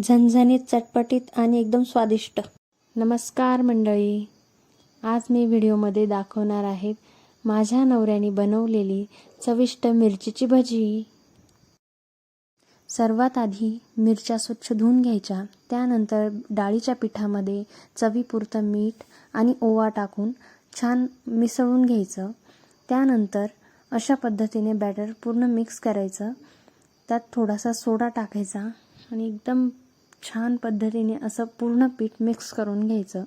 झणझणीत, चटपटीत आणि एकदम स्वादिष्ट। नमस्कार मंडळी, आज मी व्हिडिओमध्ये दाखवणार आहे माझ्या नवऱ्याने बनवलेली चविष्ट मिरचीची भजी। सर्वात आधी मिरच्या स्वच्छ धुवून घ्यायच्या, त्यानंतर डाळीच्या पिठामध्ये चवीपुरतं मीठ आणि ओवा टाकून छान मिसळून घ्यायचं। त्यानंतर अशा पद्धतीने बॅटर पूर्ण मिक्स करायचं, त्यात थोडासा सोडा टाकायचा आणि एकदम छान पद्धतीने असं पूर्ण पीठ मिक्स करून घ्यायचं।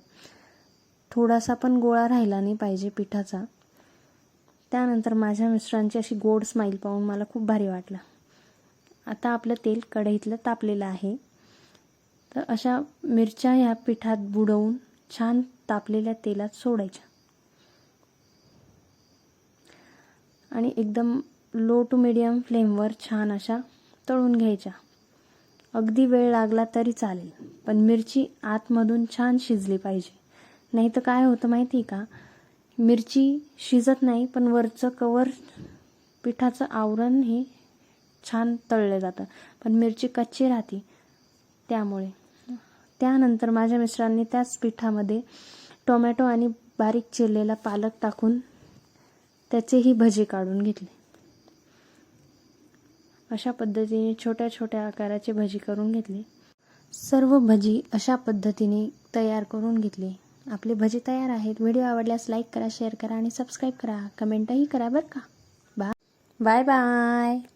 थोडासा पण गोळा राहिला नाही पाहिजे पिठाचा। त्यानंतर माझ्या मिस्टरांची अशी गोड स्माइल पाहून मला खूप भारी वाटलं। आता आपलं तेल कढईतलं तापलेलं आहे, तर अशा मिरच्या ह्या पिठात बुडवून छान तापलेल्या तेलात सोडायच्या आणि एकदम लो टू मीडियम फ्लेमवर छान अशा तळून घ्यायच्या। अगदी वेळ लागला तरी चालेल, पण मिरची आतमधून छान शिजली पाहिजे, नाही तर काय होतं माहिती आहे का, मिरची शिजत नाही पण वरचं कवर पिठाचं आवरण हे छान तळलं जातं, पण मिरची कच्ची राहते त्यामुळे। त्यानंतर माझ्या मिस्टरांनी त्याच पिठामध्ये टोमॅटो आणि बारीक चिरलेला पालक टाकून त्याचेही भजी काढून घेतले। अशा पद्धतीने छोट्या छोट्या आकाराचे भजी करून घेतले। सर्व भजी अशा पद्धतीने तयार करून घेतले। आपले भजी तयार आहेत। व्हिडिओ आवडल्यास लाईक करा, शेअर करा आणि सबस्क्राईब करा, कमेंटही करा बरं का। Bye bye.